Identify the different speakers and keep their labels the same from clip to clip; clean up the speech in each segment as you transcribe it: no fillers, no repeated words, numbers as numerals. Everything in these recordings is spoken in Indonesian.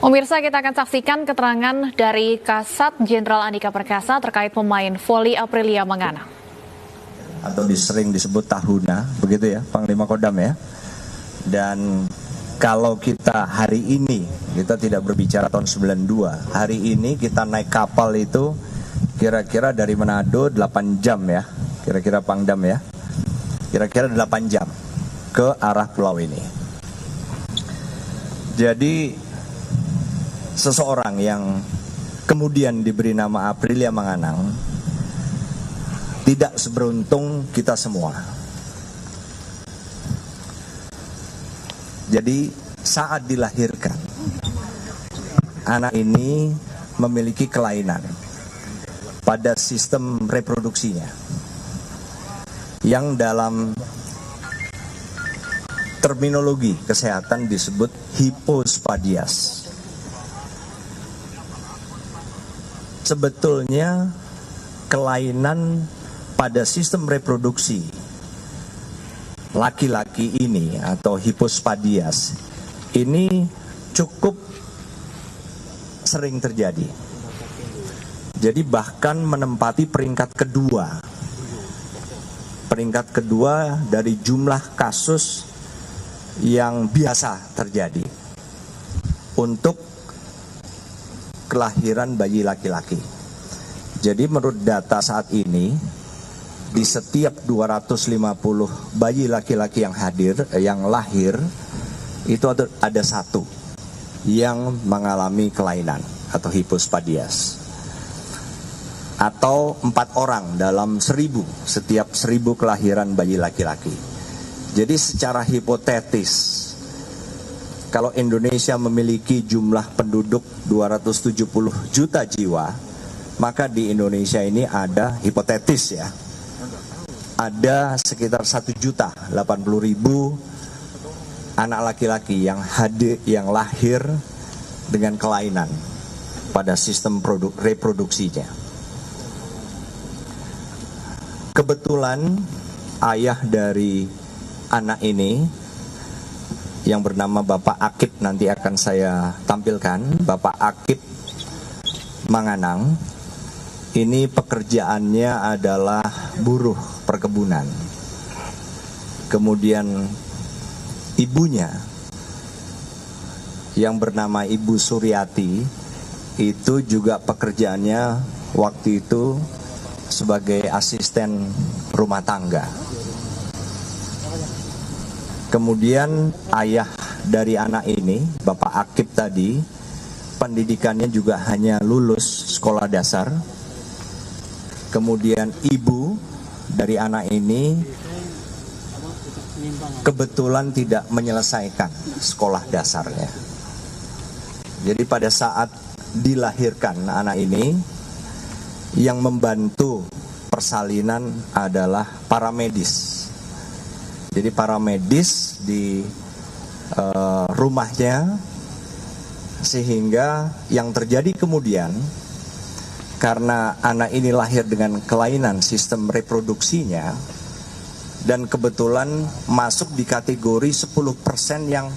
Speaker 1: Pemirsa, kita akan saksikan keterangan dari Kasat Jenderal Andika Perkasa terkait pemain voli Aprilia Manganang.
Speaker 2: Atau sering disebut Tahuna, begitu ya, Panglima Kodam ya. Dan kalau kita hari ini, kita tidak berbicara tahun 92, hari ini kita naik kapal itu kira-kira dari Manado 8 jam ya, kira-kira Pangdam ya, kira-kira 8 jam ke arah pulau ini. Jadi seseorang yang kemudian diberi nama Aprilia Manganang tidak seberuntung kita semua. Jadi saat dilahirkan, anak ini memiliki kelainan pada sistem reproduksinya yang dalam terminologi kesehatan disebut hipospadias. Sebetulnya kelainan pada sistem reproduksi laki-laki ini atau hipospadias ini cukup sering terjadi. Jadi bahkan menempati peringkat kedua dari jumlah kasus yang biasa terjadi untuk kelahiran bayi laki-laki. Jadi menurut data saat ini, di setiap 250 bayi laki-laki yang lahir, itu ada satu yang mengalami kelainan atau hipospadias. Atau 4 orang dalam 1000 setiap 1000 kelahiran bayi laki-laki. Jadi secara hipotetis, kalau Indonesia memiliki jumlah penduduk 270 juta jiwa, maka di Indonesia ini ada, hipotetis ya, ada sekitar 1.080.000 anak laki-laki yang lahir dengan kelainan pada sistem reproduksinya. Kebetulan ayah dari anak ini yang bernama Bapak Akip, nanti akan saya tampilkan. Bapak Akip Manganang ini pekerjaannya adalah buruh perkebunan. Kemudian ibunya yang bernama Ibu Suryati itu juga pekerjaannya waktu itu sebagai asisten rumah tangga. Kemudian ayah dari anak ini, Bapak Akip tadi, pendidikannya juga hanya lulus sekolah dasar. Kemudian ibu dari anak ini kebetulan tidak menyelesaikan sekolah dasarnya. Jadi pada saat dilahirkan anak ini, yang membantu persalinan adalah para medis. Jadi para medis di rumahnya, sehingga yang terjadi kemudian karena anak ini lahir dengan kelainan sistem reproduksinya dan kebetulan masuk di kategori 10% yang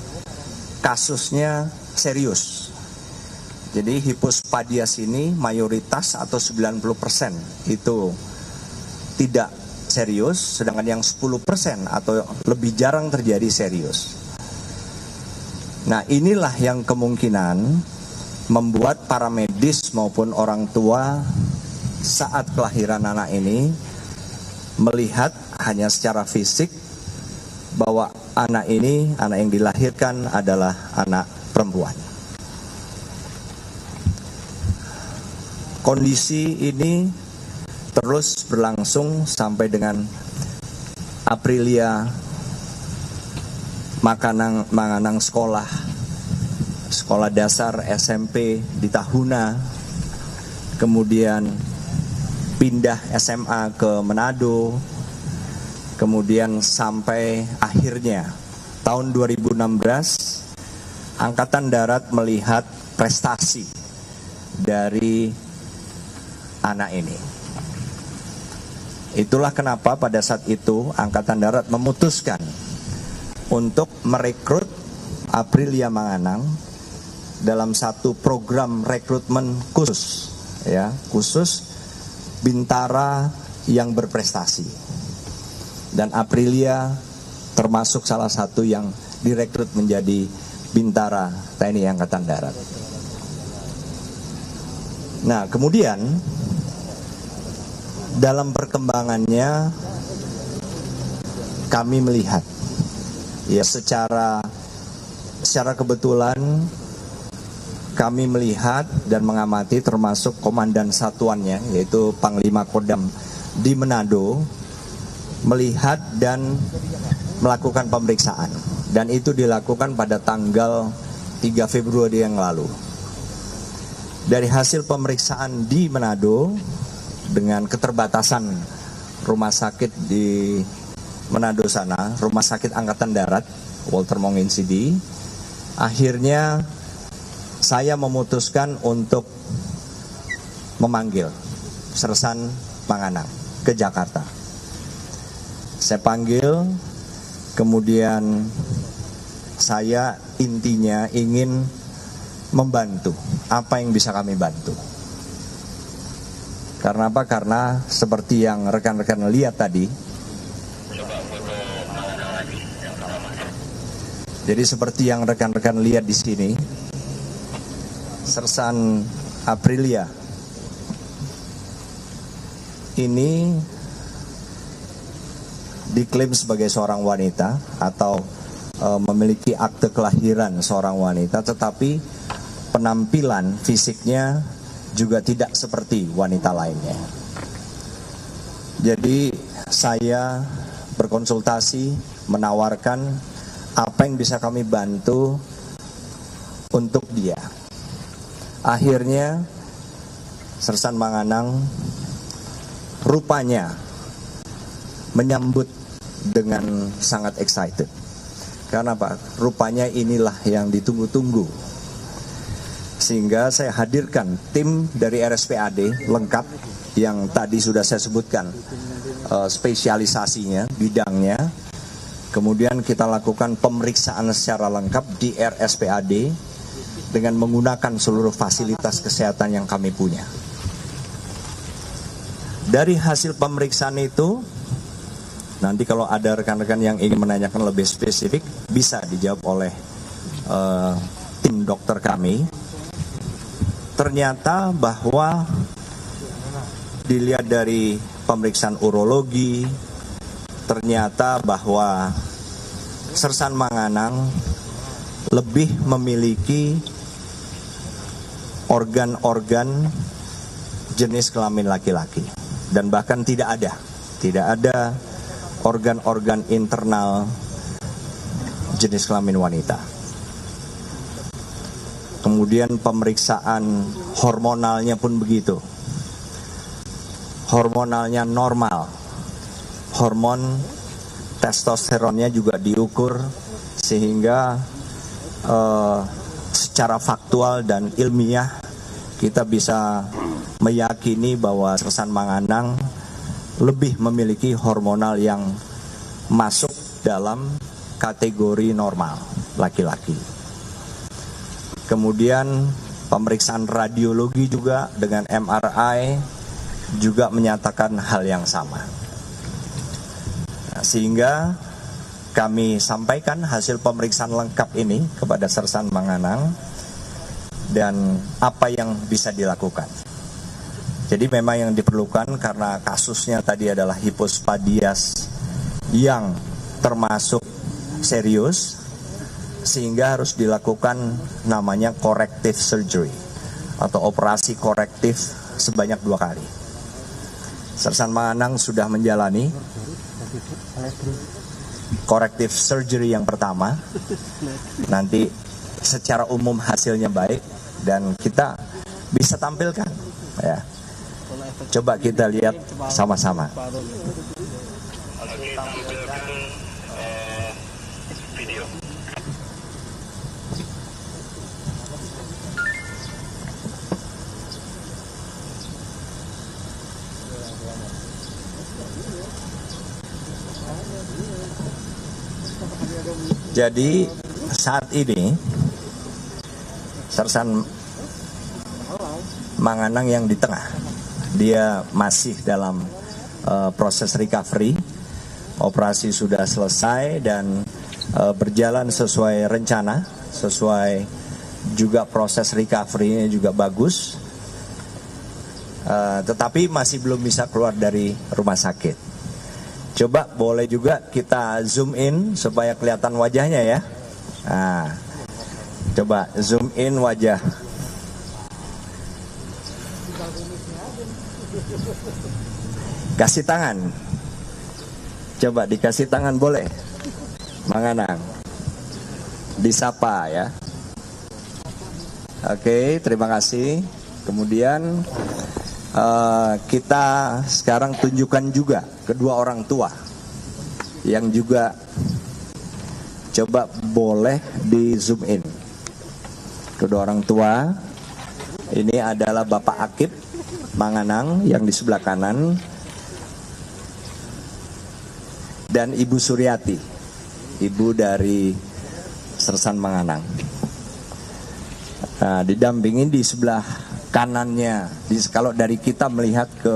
Speaker 2: kasusnya serius. Jadi hipospadias ini mayoritas atau 90% itu tidak serius, sedangkan yang 10% atau lebih jarang terjadi serius. Nah, inilah yang kemungkinan membuat para medis maupun orang tua saat kelahiran anak ini melihat hanya secara fisik bahwa anak yang dilahirkan adalah anak perempuan. Kondisi ini terus berlangsung sampai dengan Aprilia Manganang sekolah dasar SMP di Tahuna, kemudian pindah SMA ke Manado, kemudian sampai akhirnya tahun 2016 Angkatan Darat melihat prestasi dari anak ini. Itulah kenapa pada saat itu Angkatan Darat memutuskan untuk merekrut Aprilia Manganang dalam satu program rekrutmen khusus, ya, khusus bintara yang berprestasi. Dan Aprilia termasuk salah satu yang direkrut menjadi bintara TNI Angkatan Darat. Nah, kemudian dalam perkembangannya kami melihat, ya, secara kebetulan kami melihat dan mengamati, termasuk komandan satuannya yaitu Panglima Kodam di Manado, melihat dan melakukan pemeriksaan, dan itu dilakukan pada tanggal 3 Februari yang lalu. Dari hasil pemeriksaan di Manado dengan keterbatasan rumah sakit di Manado sana, Rumah Sakit Angkatan Darat Walter Monginsidi, akhirnya saya memutuskan untuk memanggil Sersan Manganang ke Jakarta. Saya panggil, kemudian saya intinya ingin membantu apa yang bisa kami bantu. Karena apa? Karena seperti yang rekan-rekan lihat tadi, jadi seperti yang rekan-rekan lihat di sini, Sersan Aprilia ini diklaim sebagai seorang wanita atau memiliki akte kelahiran seorang wanita, tetapi penampilan fisiknya juga tidak seperti wanita lainnya. Jadi saya berkonsultasi, menawarkan apa yang bisa kami bantu untuk dia. Akhirnya Sersan Manganang rupanya menyambut dengan sangat excited. Karena apa? Rupanya inilah yang ditunggu-tunggu. Sehingga saya hadirkan tim dari RSPAD lengkap yang tadi sudah saya sebutkan spesialisasinya, bidangnya. Kemudian kita lakukan pemeriksaan secara lengkap di RSPAD dengan menggunakan seluruh fasilitas kesehatan yang kami punya. Dari hasil pemeriksaan itu, nanti kalau ada rekan-rekan yang ingin menanyakan lebih spesifik, bisa dijawab oleh tim dokter kami. Ternyata bahwa dilihat dari pemeriksaan urologi, ternyata bahwa Sersan Manganang lebih memiliki organ-organ jenis kelamin laki-laki, dan bahkan tidak ada organ-organ internal jenis kelamin wanita. Kemudian pemeriksaan hormonalnya pun begitu. Hormonalnya normal. Hormon testosteronnya juga diukur, sehingga secara faktual dan ilmiah kita bisa meyakini bahwa Sersan Manganang lebih memiliki hormonal yang masuk dalam kategori normal laki-laki. Kemudian pemeriksaan radiologi juga dengan MRI juga menyatakan hal yang sama. Nah, sehingga kami sampaikan hasil pemeriksaan lengkap ini kepada Sersan Manganang dan apa yang bisa dilakukan. Jadi memang yang diperlukan, karena kasusnya tadi adalah hipospadias yang termasuk serius, sehingga harus dilakukan namanya corrective surgery atau operasi korektif sebanyak 2 kali. Sersan Manganang sudah menjalani corrective surgery yang pertama. Nanti secara umum hasilnya baik dan kita bisa tampilkan, ya. Coba kita lihat sama-sama. Jadi saat ini Sersan Manganang yang di tengah. Dia masih dalam proses recovery. Operasi sudah selesai dan berjalan sesuai rencana, sesuai juga proses recovery-nya juga bagus. Tetapi masih belum bisa keluar dari rumah sakit. Coba boleh juga kita zoom in supaya kelihatan wajahnya ya. Nah, coba zoom in wajah. Kasih tangan. Coba dikasih tangan boleh. Manganang. Disapa ya. Oke, terima kasih. Kemudian kita sekarang tunjukkan juga kedua orang tua yang juga coba boleh di zoom in. Kedua orang tua ini adalah Bapak Akip Manganang yang di sebelah kanan dan Ibu Suryati, ibu dari Sersan Manganang. Nah, didampingi di sebelah kanannya, kalau dari kita melihat ke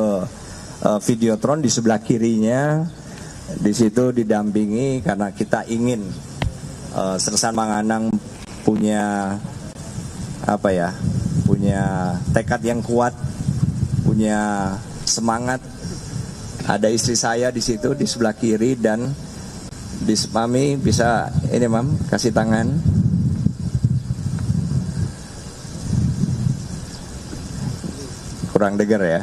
Speaker 2: Videotron di sebelah kirinya, di situ didampingi karena kita ingin Sersan Manganang punya punya tekad yang kuat, punya semangat. Ada istri saya di situ di sebelah kiri dan di Mami bisa ini Mam kasih tangan. Kurang dengar ya.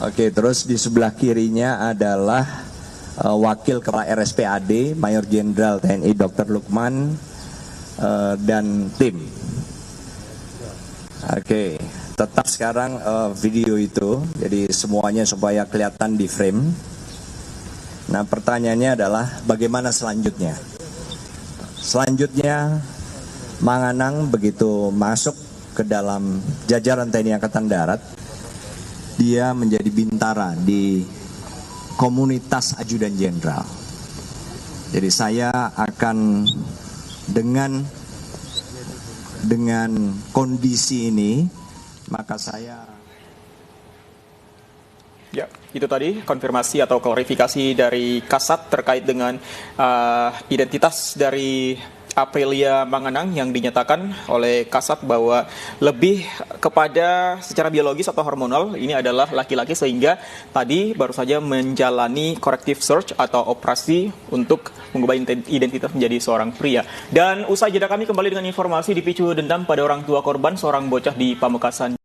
Speaker 2: Oke, terus di sebelah kirinya adalah Wakil Kepala RSPAD Mayor Jenderal TNI Dr. Lukman dan tim. Oke, tetap sekarang video itu, jadi semuanya supaya kelihatan di frame. Nah, pertanyaannya adalah bagaimana selanjutnya? Selanjutnya Manganang begitu masuk ke dalam jajaran TNI Angkatan Darat, dia menjadi bintara di komunitas ajudan jenderal. Jadi saya akan dengan kondisi ini, maka saya...
Speaker 3: Ya, itu tadi konfirmasi atau klarifikasi dari Kasat terkait dengan identitas dari Aprilia Manganang yang dinyatakan oleh Kasat bahwa lebih kepada secara biologis atau hormonal, ini adalah laki-laki sehingga tadi baru saja menjalani corrective search atau operasi untuk mengubah identitas menjadi seorang pria. Dan usai jeda kami kembali dengan informasi dipicu dendam pada orang tua korban seorang bocah di Pamekasan.